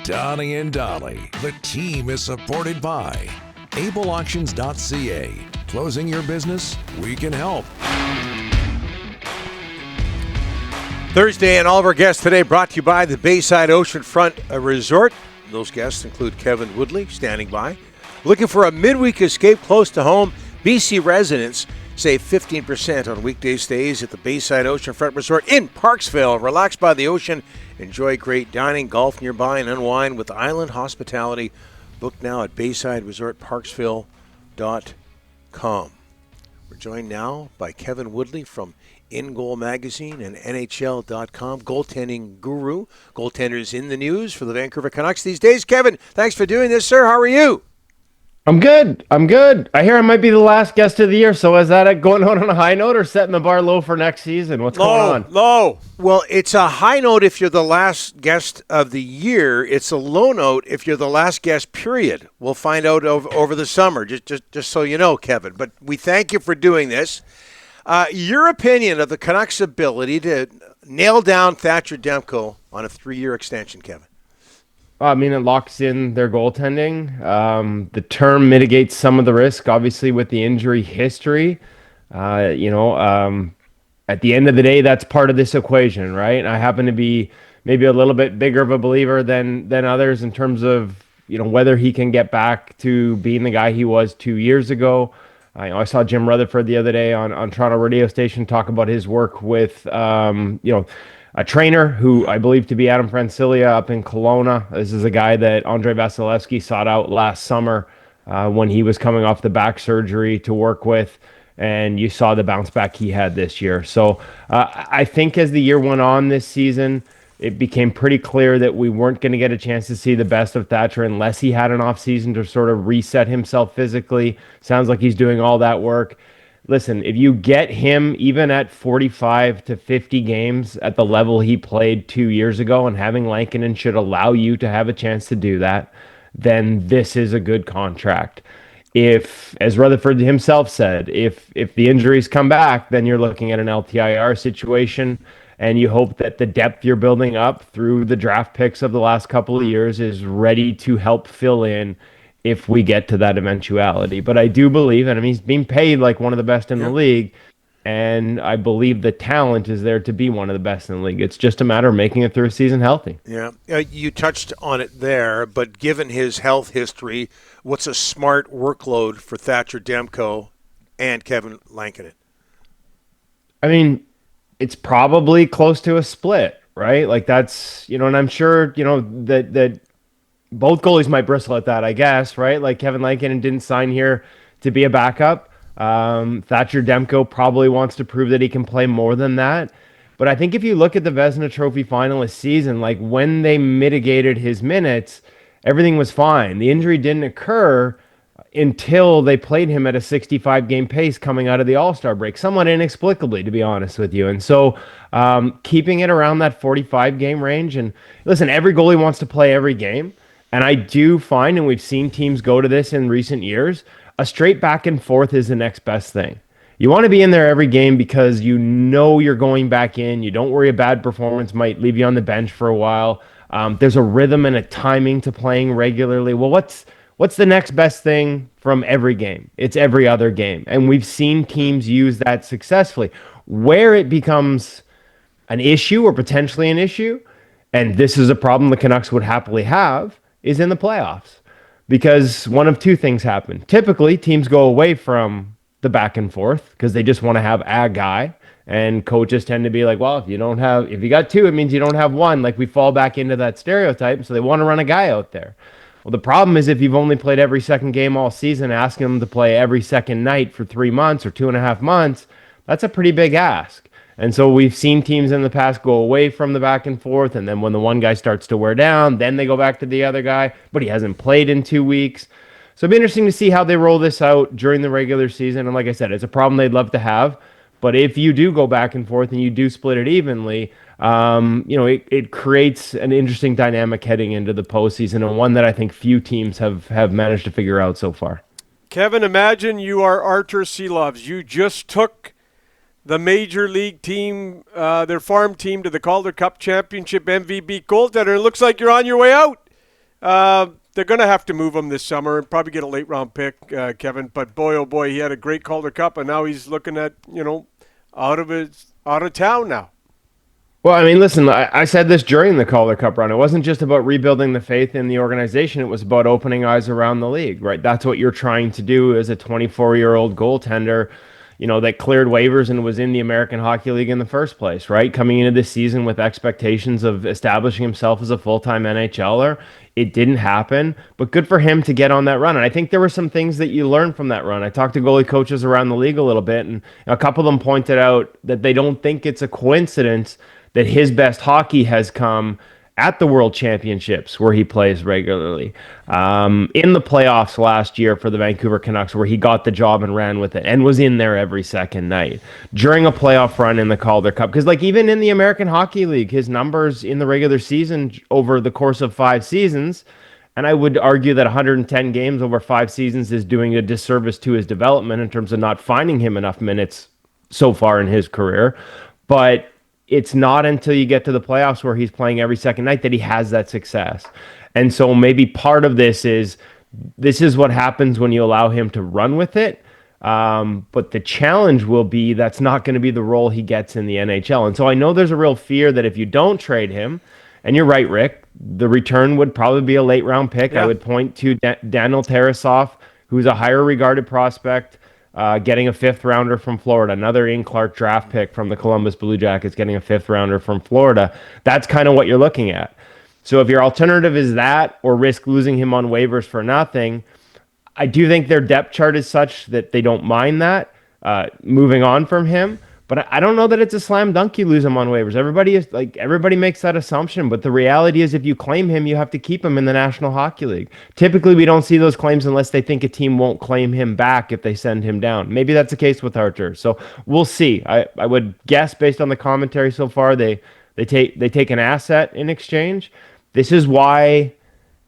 Donnie and Dolly. The team is supported by ableauctions.ca. Closing your business? We can help. Thursday, and all of our guests today brought to you by the Bayside Oceanfront Resort. Those guests include Kevin Woodley, standing by. Looking for a midweek escape close to home? BC residents save 15% on weekday stays at the Bayside Oceanfront Resort in Parksville. Relax by the ocean, enjoy great dining, golf nearby, and unwind with island hospitality. Book now at BaysideResortParksville.com. We're joined now by Kevin Woodley from InGoal Magazine and NHL.com, goaltending guru. Goaltenders in the news for the Vancouver Canucks these days. Kevin, thanks for doing this, sir. How are you? I'm good. I hear I might be the last guest of the year, so is that going on a high note or setting the bar low for next season? What's going on? Low. Well, it's a high note if you're the last guest of the year. It's a low note if you're the last guest, period. We'll find out over the summer, just so you know, Kevin. But we thank you for doing this. Your opinion of the Canucks' ability to nail down Thatcher Demko on a 3-year extension, Kevin? I mean, it locks in their goaltending. The term mitigates some of the risk, obviously, with the injury history. At the end of the day, that's part of this equation, right? And I happen to be maybe a little bit bigger of a believer than others in terms of, whether he can get back to being the guy he was 2 years ago. I saw Jim Rutherford the other day on Toronto radio station talk about his work with, a trainer who I believe to be Adam Francilia up in Kelowna. This is a guy that Andrei Vasilevsky sought out last summer when he was coming off the back surgery to work with, and you saw the bounce back he had this year. So I think as the year went on this season, it became pretty clear that we weren't going to get a chance to see the best of Thatcher unless he had an offseason to sort of reset himself physically. Sounds like he's doing all that work. Listen, if you get him even at 45 to 50 games at the level he played 2 years ago, and having Lankinen should allow you to have a chance to do that, then this is a good contract. If, as Rutherford himself said, if the injuries come back, then you're looking at an LTIR situation, and you hope that the depth you're building up through the draft picks of the last couple of years is ready to help fill in if we get to that eventuality. But I do believe, and I mean, he's being paid like one of the best in the league, and I believe the talent is there to be one of the best in the league. It's just a matter of making it through a season healthy. Yeah, you touched on it there, but given his health history, what's a smart workload for Thatcher Demko and Kevin Lankinen? I mean, it's probably close to a split, right? Like that's, and I'm sure, that both goalies might bristle at that, I guess, right? Like Kevin Lankinen didn't sign here to be a backup. Thatcher Demko probably wants to prove that he can play more than that. But I think if you look at the Vezina Trophy finalist season, like when they mitigated his minutes, everything was fine. The injury didn't occur until they played him at a 65-game pace coming out of the All-Star break, somewhat inexplicably, to be honest with you. And so keeping it around that 45-game range, and listen, every goalie wants to play every game. And I do find, and we've seen teams go to this in recent years, a straight back and forth is the next best thing. You want to be in there every game because you're going back in. You don't worry a bad performance might leave you on the bench for a while. There's a rhythm and a timing to playing regularly. Well, what's the next best thing from every game? It's every other game. And we've seen teams use that successfully. Where it becomes an issue or potentially an issue, and this is a problem the Canucks would happily have, is in the playoffs, because one of two things happen. Typically, teams go away from the back and forth because they just want to have a guy, and coaches tend to be like, well, if you got two, it means you don't have one. Like we fall back into that stereotype, so they want to run a guy out there. Well, the problem is if you've only played every second game all season, asking them to play every second night for 3 months or 2.5 months, that's a pretty big ask. And so we've seen teams in the past go away from the back and forth, and then when the one guy starts to wear down, then they go back to the other guy, but he hasn't played in 2 weeks. So it'll be interesting to see how they roll this out during the regular season. And like I said, it's a problem they'd love to have. But if you do go back and forth and you do split it evenly, it creates an interesting dynamic heading into the postseason, and one that I think few teams have managed to figure out so far. Kevin, imagine you are Arturs Silovs. You just took the major league team, their farm team, to the Calder Cup Championship MVP goaltender. It looks like you're on your way out. They're going to have to move him this summer and probably get a late round pick, Kevin. But boy, oh boy, he had a great Calder Cup, and now he's looking at out of town now. Well, I mean, listen, I said this during the Calder Cup run. It wasn't just about rebuilding the faith in the organization. It was about opening eyes around the league, right? That's what you're trying to do as a 24-year-old goaltender, that cleared waivers and was in the American Hockey League in the first place, right? Coming into this season with expectations of establishing himself as a full-time NHLer. It didn't happen, but good for him to get on that run. And I think there were some things that you learned from that run. I talked to goalie coaches around the league a little bit, and a couple of them pointed out that they don't think it's a coincidence that his best hockey has come at the World Championships, where he plays regularly, in the playoffs last year for the Vancouver Canucks, where he got the job and ran with it and was in there every second night, during a playoff run in the Calder Cup. Because even in the American Hockey League, his numbers in the regular season over the course of 5 seasons, and I would argue that 110 games over 5 seasons is doing a disservice to his development in terms of not finding him enough minutes so far in his career. But it's not until you get to the playoffs where he's playing every second night that he has that success. And so maybe part of this is what happens when you allow him to run with it. But the challenge will be that's not going to be the role he gets in the NHL. And so I know there's a real fear that if you don't trade him, and you're right, Rick, the return would probably be a late round pick. Yeah. I would point to Daniel Tarasov, who's a higher regarded prospect, getting a 5th rounder from Florida, another Ian Clark draft pick from the Columbus Blue Jackets, getting a 5th rounder from Florida. That's kind of what you're looking at. So if your alternative is that or risk losing him on waivers for nothing, I do think their depth chart is such that they don't mind that, moving on from him. But I don't know that it's a slam dunk you lose him on waivers. Everybody makes that assumption, but the reality is if you claim him, you have to keep him in the National Hockey League. Typically, we don't see those claims unless they think a team won't claim him back if they send him down. Maybe that's the case with Arturs. So we'll see. I would guess based on the commentary so far, they take an asset in exchange. This is why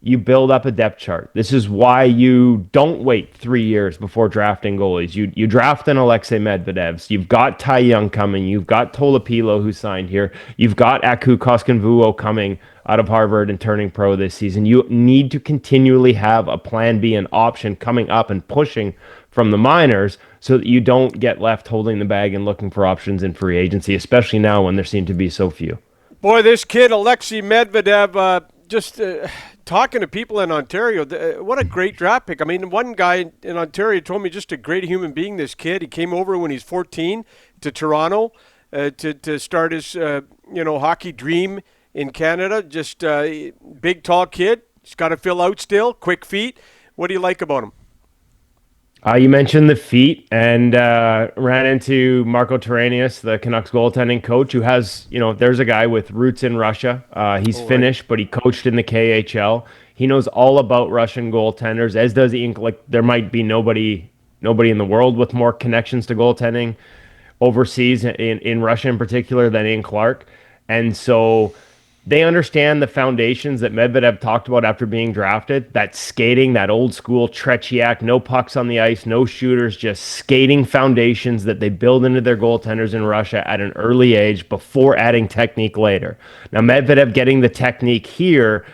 you build up a depth chart. This is why you don't wait 3 years before drafting goalies. You draft an Alexei Medvedevs. You've got Ty Young coming. You've got Tolopilo who signed here. You've got Aku Koskinvuo coming out of Harvard and turning pro this season. You need to continually have a plan B, an option coming up and pushing from the minors so that you don't get left holding the bag and looking for options in free agency, especially now when there seem to be so few. Boy, this kid, Alexei Medvedev, talking to people in Ontario, what a great draft pick. I mean, one guy in Ontario told me just a great human being, this kid. He came over when he's 14 to Toronto to start his hockey dream in Canada. Just a big, tall kid. He's got to fill out still, quick feet. What do you like about him? You mentioned the feet and ran into Marco Terranius, the Canucks goaltending coach, who has, there's a guy with roots in Russia. He's Finnish, but he coached in the KHL. He knows all about Russian goaltenders, as does Ian. There might be nobody in the world with more connections to goaltending overseas in Russia in particular than Ian Clark. And so they understand the foundations that Medvedev talked about after being drafted, that skating, that old school Tretiak, no pucks on the ice, no shooters, just skating foundations that they build into their goaltenders in Russia at an early age before adding technique later. Now, Medvedev getting the technique here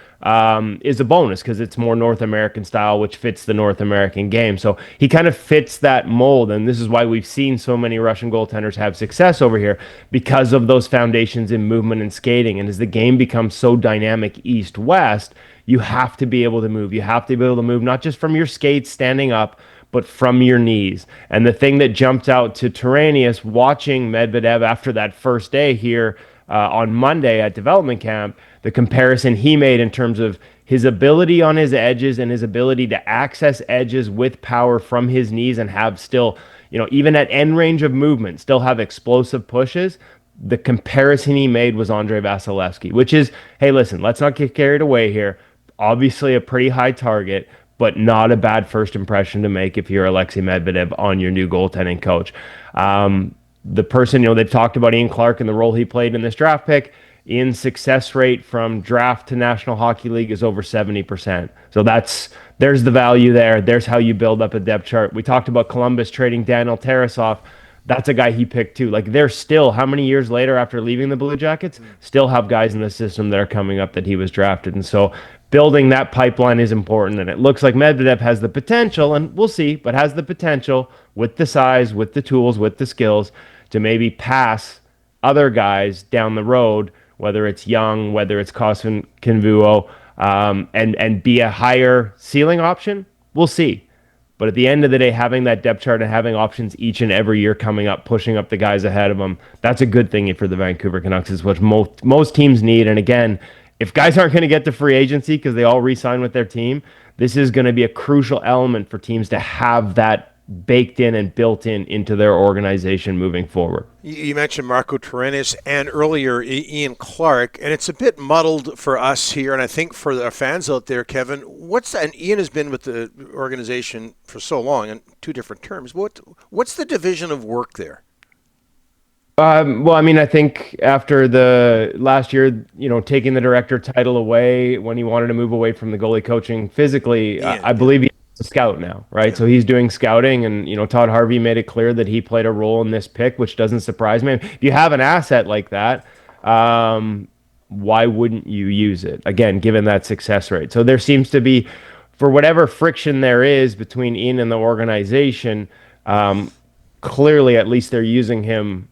is a bonus because it's more North American style, which fits the North American game. So he kind of fits that mold, and this is why we've seen so many Russian goaltenders have success over here, because of those foundations in movement and skating. And as the game becomes so dynamic east-west, you have to be able to move. You have to be able to move not just from your skates standing up, but from your knees. And the thing that jumped out to Terranius watching Medvedev after that first day here on Monday at development camp, the comparison he made in terms of his ability on his edges and his ability to access edges with power from his knees and have still, even at end range of movement, still have explosive pushes. The comparison he made was Andrei Vasilevsky, which is, hey, listen, let's not get carried away here. Obviously a pretty high target, but not a bad first impression to make if you're Alexei Medvedev on your new goaltending coach. The person, they've talked about Ian Clark and the role he played in this draft pick. Ian's success rate from draft to National Hockey League is over 70%. So there's the value there. There's how you build up a depth chart. We talked about Columbus trading Daniel Tarasov. That's a guy he picked too. They're still, how many years later after leaving the Blue Jackets, still have guys in the system that are coming up that he was drafted. And so building that pipeline is important, and it looks like Medvedev has the potential, and we'll see, but has the potential with the size, with the tools, with the skills to maybe pass other guys down the road, whether it's Young, whether it's Kosmin Kinvuo, and be a higher ceiling option. We'll see. But at the end of the day, having that depth chart and having options each and every year coming up, pushing up the guys ahead of them, that's a good thing for the Vancouver Canucks, is what most teams need. And again, if guys aren't going to get to free agency because they all re-sign with their team, this is going to be a crucial element for teams to have that baked in and built into their organization moving forward. You mentioned Marco Torrentes and earlier Ian Clark, and it's a bit muddled for us here, and I think for the fans out there, Kevin. And Ian has been with the organization for so long in two different terms. What's the division of work there? Well, I mean, I think after the last year, taking the director title away when he wanted to move away from the goalie coaching physically, I believe he's a scout now, right? Yeah. So he's doing scouting, and Todd Harvey made it clear that he played a role in this pick, which doesn't surprise me. If you have an asset like that, why wouldn't you use it? Again, given that success rate. So there seems to be, for whatever friction there is between Ian and the organization, clearly at least they're using him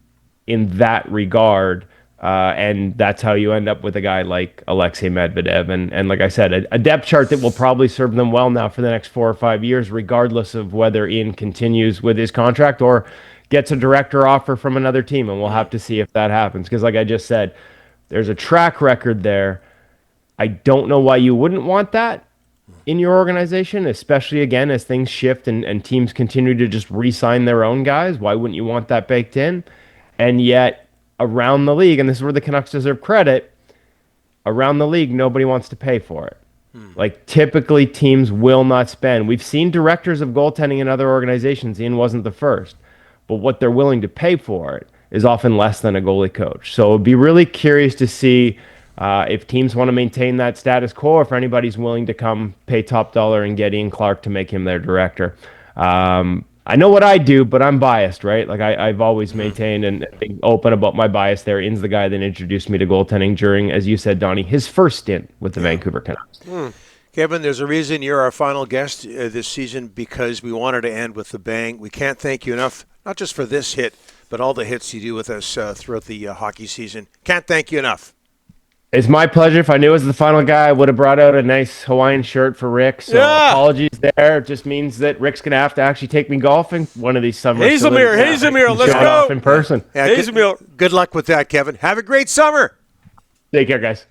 in that regard, and that's how you end up with a guy like Alexei Medvedev. And like I said, a depth chart that will probably serve them well now for the next 4 or 5 years, regardless of whether Ian continues with his contract or gets a director offer from another team. And we'll have to see if that happens. Because like I just said, there's a track record there. I don't know why you wouldn't want that in your organization, especially, again, as things shift and teams continue to just re-sign their own guys. Why wouldn't you want that baked in? And yet, around the league, and this is where the Canucks deserve credit, around the league, nobody wants to pay for it. Like, typically, teams will not spend. We've seen directors of goaltending in other organizations. Ian wasn't the first. But what they're willing to pay for it is often less than a goalie coach. So it'd be really curious to see if teams want to maintain that status quo, or if anybody's willing to come pay top dollar and get Ian Clark to make him their director. I know what I do, but I'm biased, right? Like I've always maintained and been open about my bias there. Ian's the guy that introduced me to goaltending during, as you said, Donnie, his first stint with the Vancouver Canucks. Kevin, there's a reason you're our final guest this season, because we wanted to end with a bang. We can't thank you enough, not just for this hit, but all the hits you do with us throughout the hockey season. Can't thank you enough. It's my pleasure. If I knew I was the final guy, I would have brought out a nice Hawaiian shirt for Rick. So apologies there. It just means that Rick's going to have to actually take me golfing one of these summers. Hazelmere, let's go. In person. Yeah, good luck with that, Kevin. Have a great summer. Take care, guys.